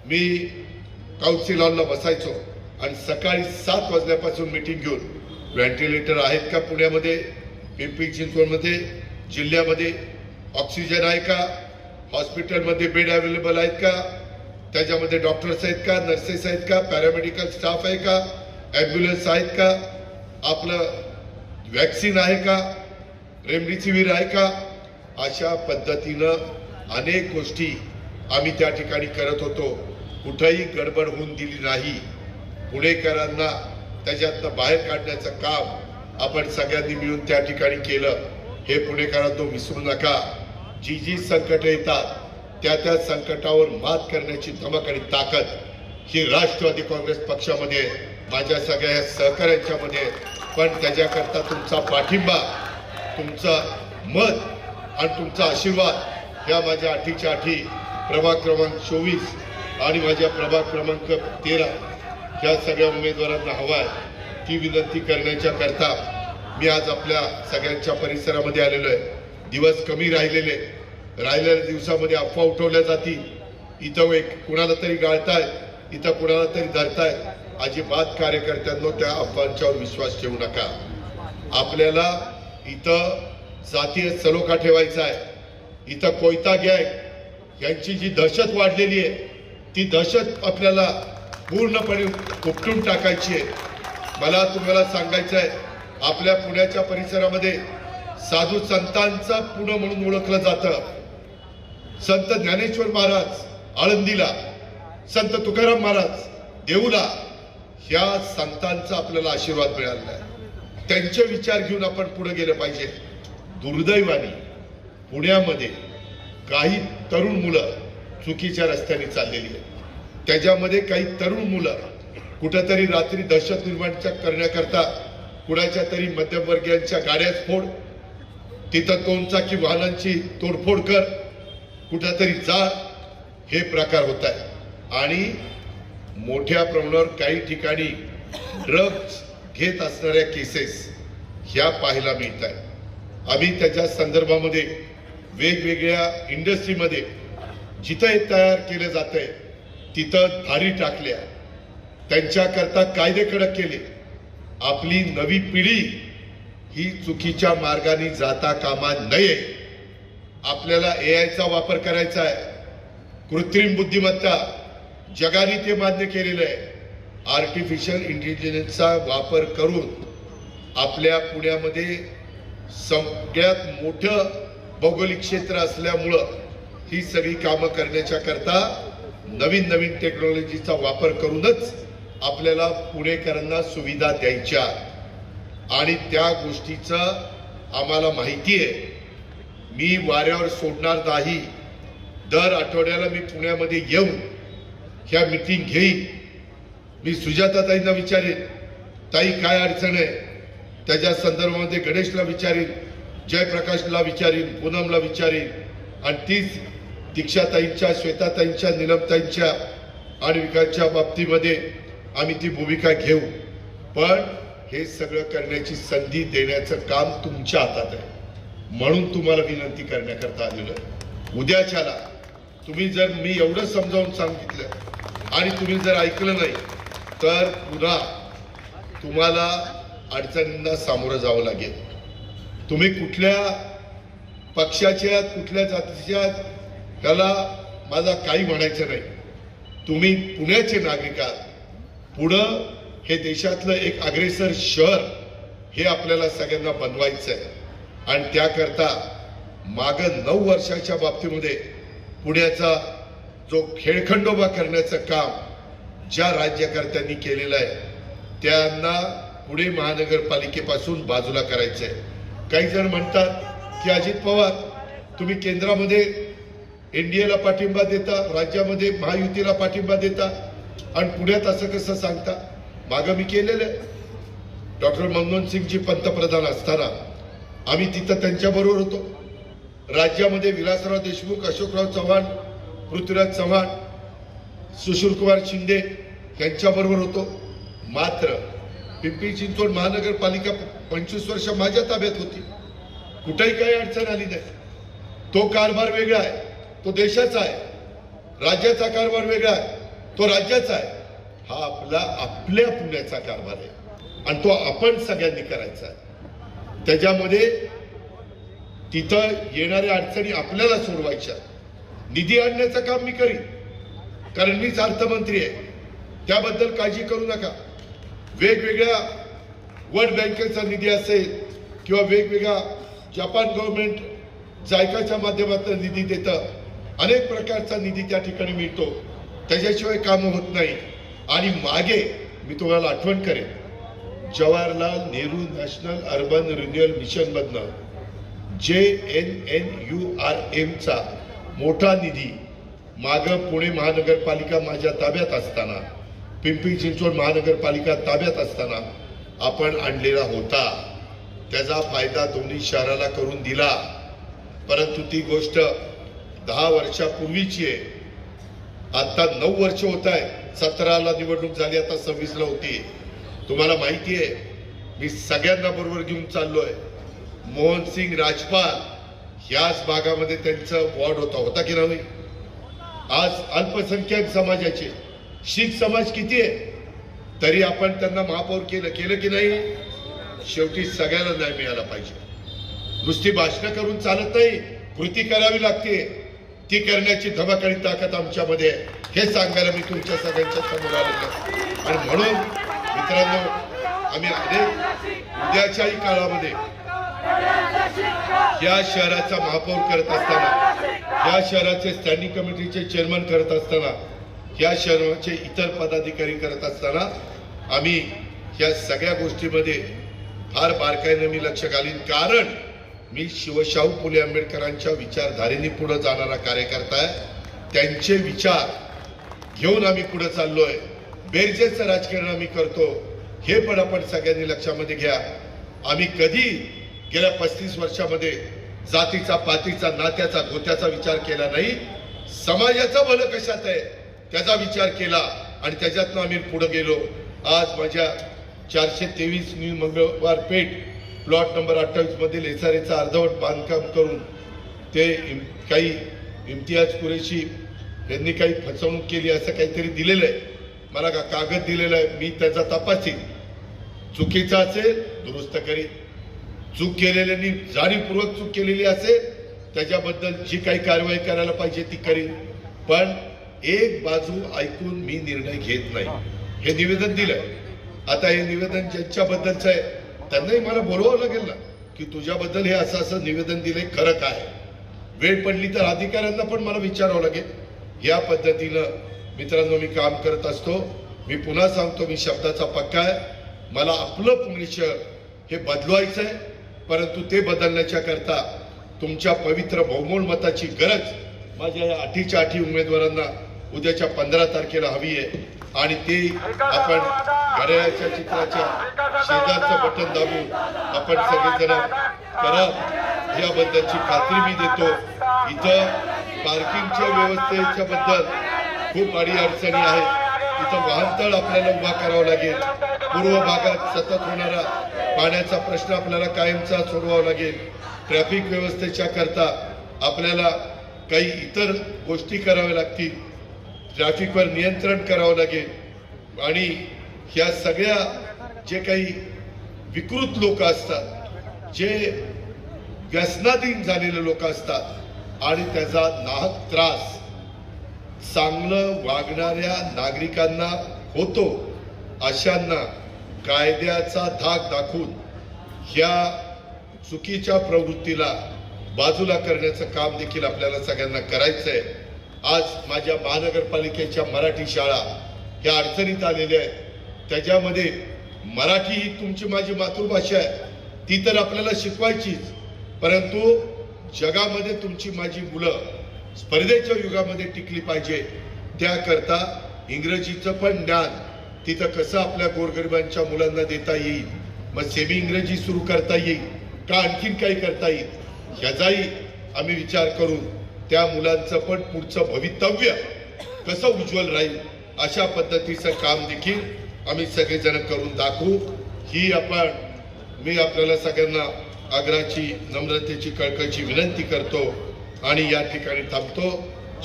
मी council हॉलला बसायचो आणि सकाळी 7 वाजल्यापासून मीटिंग घेऊन व्हेंटिलेटर आहेत का पुण्यामध्ये, पिंपरी चिंचवडमध्ये, जिल्ह्यामध्ये ऑक्सिजन आहे का, हॉस्पिटलमध्ये बेड अवेलेबल आहेत का, त्याच्यामध्ये डॉक्टर्स आहेत का, नर्सेस आहेत का, पॅरामेडिकल स्टाफ आहे का, ॲम्ब्युलन्स आहेत का, आपलं वॅक्सिन आहे का, रेमडेसिवीर आहे का, अशा पद्धतीनं अनेक गोष्टी आम्ही त्या ठिकाणी करत होतो. कुठेही गडबड होऊन दिली नाही. पुणेकरांना त्याच्यातनं बाहेर काढण्याचं काम आपण सगळ्यांनी मिळून त्या ठिकाणी केलं. हे पुणेकरांनो विसरू नका. जी संकट येतात त्या संकटावर मात करण्याची धमक आणि ताकद ही राष्ट्रवादी काँग्रेस पक्षामध्ये, माझ्या सगळ्या सहकाऱ्यांच्यामध्ये. पण त्याच्याकरता तुमचा पाठिंबा, तुमचं मत आणि तुमचा आशीर्वाद या माझ्या अटीच्या अटी प्रभाग क्रमांक 24 आणि माझ्या प्रभाग क्रमांक 13 या सगळ्या उमेदवारांना हवाय. ती विनंती करण्याच्या करता मी आज आपल्या सगळ्यांच्या परिसरामध्ये आलेलो आहे. दिवस कमी राहिलेल्या दिवसामध्ये अफवा उठवल्या जातील. इथं एक कुणाला तरी गाळतायत, इथं कुणाला तरी धरतायत. अजिबात कार्यकर्त्यांनो त्या अफवांच्यावर विश्वास ठेवू नका. आपल्याला इथं जातीय सलोखा ठेवायचा आहे. इथं कोयता गँग यांची जी दहशत वाढलेली आहे ती दहशत आपल्याला पूर्णपणे उपटून टाकायची आहे. मला तुम्हाला सांगायचं आहे, आपल्या पुण्याच्या परिसरामध्ये साधू संतांचा पुणे म्हणून ओळखलं जातं. संत ज्ञानेश्वर महाराज आळंदीला, संत तुकाराम महाराज देऊला, ह्या संतांचा आपल्याला आशीर्वाद मिळाला आहे. त्यांचे विचार घेऊन आपण पुढे गेलं पाहिजे. दुर्दैवाने पुण्यामध्ये काही तरुण मुलं चुकीच्या रस्त्याने चाललेली आहेत. त्याच्यामध्ये काही तरुण मुलं कुठेतरी रात्री दहशत निर्माण करण्याकरता कुणाच्या तरी मध्यमवर्गीयांच्या गाड्या फोड, तिथं 2 चाकी वाहनांची तोडफोड कर, कुठेतरी जा, हे प्रकार होत आहे. आणि मोठ्या प्रमाणावर काही ठिकाणी ड्रग्ज घेत असणाऱ्या केसेस ह्या पाहायला मिळत आहे. आम्ही त्याच्या संदर्भामध्ये वेगवेगळ्या इंडस्ट्रीमध्ये जिथं हे तयार केलं जातंय तिथं धारी टाकल्या, त्यांच्याकरता कायदे कडक केले. आपली नवी पिढी ही चुकीच्या मार्गाने जाता कामा नये. आपल्याला एआयचा वापर करायचा आहे. कृत्रिम बुद्धिमत्ता जगाने ते मान्य केलेलं आहे. आर्टिफिशियल इंटेलिजन्सचा वापर करून आपल्या पुण्यामध्ये सगळ्यात मोठं भौगोलिक क्षेत्र असल्यामुळं ही सगळी कामं करण्याच्या करता नवीन टेक्नॉलॉजीचा वापर करूनच आपल्याला पुणेकरांना सुविधा द्यायच्या. आणि त्या गोष्टीचं आम्हाला माहिती आहे. मी वाऱ्यावर सोडणार नाही. दर आठवड्याला मी पुण्यामध्ये येऊन ह्या मीटिंग घेईन. मी सुजाताताईंना विचारेन, ताई काय अडचण आहे, त्याच्या संदर्भामध्ये गणेशला विचारीन, जयप्रकाशला विचारीन, पूनमला विचारीन. आणि तीच दीक्षाताईंच्या, श्वेताताईंच्या, नीलमताईंच्या आणि विकासच्या बाबतीमध्ये आम्ही ती भूमिका घेऊ. पण हे सगळं करण्याची संधी देण्याचं काम तुमच्या हातात आहे. म्हणून तुम्हाला विनंती करण्याकरता आलेलो आहे. उद्याच्याला तुम्ही जर मी एवढं समजावून सांगितलं आणि तुम्ही जर ऐकलं नाही तर पुन्हा तुम्हाला अडचणींना सामोरं जावं लागेल. तुम्ही कुठल्या पक्षाच्या, कुठल्या जातीच्या, त्याला माझा काही म्हणायचं नाही. तुम्ही पुण्याचे नागरिक आहात. पुणं हे देशातलं एक अग्रेसर शहर हे आपल्याला सगळ्यांना बनवायचं आहे. आणि त्याकरता मागं 9 वर्षाच्या बाबतीमध्ये पुण्याचा जो खेळखंडोबा करण्याचं काम ज्या राज्यकर्त्यांनी केलेलं आहे त्यांना पुणे महानगरपालिकेपासून बाजूला करायचं आहे. काही जण म्हणतात की अजित पवार तुम्ही केंद्रामध्ये एनडीएला पाठिंबा देता, राज्यामध्ये महायुतीला पाठिंबा देता आणि पुण्यात असं कसं सांगता. मागं मी केलेलं आहे. डॉक्टर मनमोहन सिंगजी पंतप्रधान असताना आम्ही तिथं त्यांच्याबरोबर होतो. राज्यामध्ये विलासराव देशमुख, अशोकराव चव्हाण, पृथ्वीराज चव्हाण, सुशीलकुमार शिंदे यांच्याबरोबर होतो. मात्र पिंपरी चिंचवड महानगरपालिका 25 वर्ष माझ्या ताब्यात होती. कुठेही काही अडचण आली नाही. तो कारभार वेगळा आहे, तो देशाचा आहे. राज्याचा कारभार वेगळा आहे, तो राज्याचा आहे, हा आपल्या पुण्याचा कारभार आहे आणि तो आपण सगळ्यांनी करायचा आहे. त्याच्यामध्ये तिथं येणाऱ्या अडचणी आपल्याला सोडवायच्या. निधी आणण्याचं काम मी करीन, कारण मीच अर्थमंत्री आहे, त्याबद्दल काळजी करू नका. वेगवेगळ्या वर्ल्ड बँकेचा निधी असेल किंवा वेगवेगळा जपान गव्हर्नमेंट जायकाच्या माध्यमातून निधी देतं, अनेक प्रकारचा निधी त्या ठिकाणी मिळतो, त्याच्याशिवाय कामं होत नाही. आणि मागे मी तुम्हाला आठवण करेन, Jawaharlal Nehru national urban renewal mission मधनं JNNURM चा मोठा निधी मागं पुणे महानगरपालिका माझ्या ताब्यात असताना, पिंपरी चिंचवड महानगरपालिका ताब्यात असताना आपण आणलेला होता. त्याचा फायदा दोन्ही शहराला करून दिला. परंतु ती गोष्ट 10 वर्षापूर्वीची आहे. आता 9 वर्ष होत आहे. 17ला निवडणूक झाली, आता 26ला होती. तुम्हाला माहिती आहे, मी सगळ्यांना बरोबर घेऊन चाललोय. मोहनसिंग राजपाल याच भागामध्ये त्यांचं वॉर्ड होता की नाही? आज अल्पसंख्याक समाजाचे, शीख समाज किती आहे, तरी आपण त्यांना महापौर केलं की नाही? शेवटी सगळ्यांना न्याय मिळाला पाहिजे. नुसती भाषणं करून चालत नाही, कृती करावी लागते. ती करण्याची धमक आणि ताकद आमच्यामध्ये आहे, हे सांगायला मी तुमच्या सगळ्यांच्या समोर आलेलो. आणि म्हणून मित्रांनो, आम्ही उद्याच्याही काळामध्ये या शहराचा महापौर करत असताना, या शहराचे स्टँडिंग कमिटीचे चेअरमन करत असताना, या शहराचे इतर पदाधिकारी करत असताना आम्ही या सगळ्या गोष्टीमध्ये फार बारकाईने मी लक्ष घालीन. कारण मी शिवशाहू फुले आंबेडकरांच्या विचारधारेने पुढे जाणारा कार्यकर्ता आहे. त्यांचे विचार घेऊन आम्ही पुढे चाललोय. बेरजेचं राजकारण आम्ही करतो, हे पण आपण सगळ्यांनी लक्षामध्ये घ्या. आम्ही कधी गेल्या 35 वर्षामध्ये जातीचा, पातीचा, नात्याचा, गोत्याचा विचार केला नाही. समाजाचं भलं कशात आहे त्याचा विचार केला आणि त्याच्यातनं आम्ही पुढे गेलो. आज माझ्या 423 मंगळवार पेठ प्लॉट नंबर 28 मधील एसआरएचं अर्धवट बांधकाम करून ते काही इम्तियाज कुरेशी यांनी काही फसवणूक केली असं काहीतरी दिलेलं आहे. मला का कागद दिलेला आहे, मी त्याचा तपासीन. चुकीचा असेल दुरुस्त करीन. चूक केलेल्यांनी, जाणीवपूर्वक चूक केलेली असेल त्याच्याबद्दल जी काही कारवाई करायला पाहिजे ती करीन. पण एक बाजू ऐकून मी निर्णय घेत नाही. हे निवेदन दिलंय. आता हे निवेदन ज्यांच्याबद्दलचं आहे त्यांनाही मला बोलवावं लागेल ना, की तुझ्याबद्दल हे असं निवेदन दिलंय, खरं काय? वेळ पडली तर अधिकाऱ्यांना पण मला विचारावं लागेल. या पद्धतीनं मित्रांनो मी काम करत असतो. मी पुन्हा सांगतो, मी शब्दाचा पक्का आहे. मला आपलं पुणे शहर हे बदलवायचं आहे, परंतु ते बदलण्याच्या करता तुमच्या पवित्र बहुमोल मताची गरज माझ्या या 8च्या 8 उमेदवारांना उद्याच्या 15 तारखेला हवी आहे. आणि ते आपण घड्याळाच्या चित्राच्या शेजारचं बटन दाबून आपण सगळेजण करा, याबद्दलची खात्री मी देतो. इथं पार्किंगच्या व्यवस्थेच्या बद्दल खूप अडीअडचणी आहेत. इथं वाहनतळ आपल्याला उभा करावं लागेल. पूर्व भागात सतत होणारा पाण्याचा प्रश्न आपल्याला कायमचा सोडवावा लागेल. ट्रॅफिक व्यवस्थेच्या करता आपल्याला काही इतर गोष्टी कराव्या लागतील. ट्रॅफिकवर नियंत्रण करावं लागेल. आणि ह्या सगळ्या जे काही विकृत लोक असतात, जे व्यसनाधीन झालेले लोक असतात आणि त्याचा नाहक त्रास चांगलं वागणाऱ्या नागरिकांना होतो, अशांना कायद्याचा धाक दाखवून ह्या चुकीच्या प्रवृत्तीला बाजूला करण्याचं काम देखील आपल्याला सगळ्यांना करायचंय. आज माझ्या महानगरपालिकेच्या मराठी शाळा ह्या अडचणीत आलेल्या आहेत. त्याच्यामध्ये मराठी ही तुमची माझी मातृभाषा आहे, ती तर आपल्याला शिकवायचीच, परंतु जगामध्ये तुमची माझी मुलं स्पर्धेच्या युगामध्ये टिकली पाहिजे. त्याकरता इंग्रजीचं पण ज्ञान तिथं कसं आपल्या गोरगरिबांच्या मुलांना देता येईल, मग सेमी इंग्रजी सुरू करता येईल का आणखीन काही करता येईल, ह्याचाही आम्ही विचार करून त्या मुलांचं पण पुढचं भवितव्य कसं उज्ज्वल राहील अशा पद्धतीचं काम देखील आम्ही सगळेजण करून दाखवू. ही मी आपल्याला सगळ्यांना आग्रहाची, नम्रतेची, कळकळीची विनंती करतो आणि या ठिकाणी थांबतो.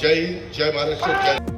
जय हिंद, जय महाराष्ट्र, जय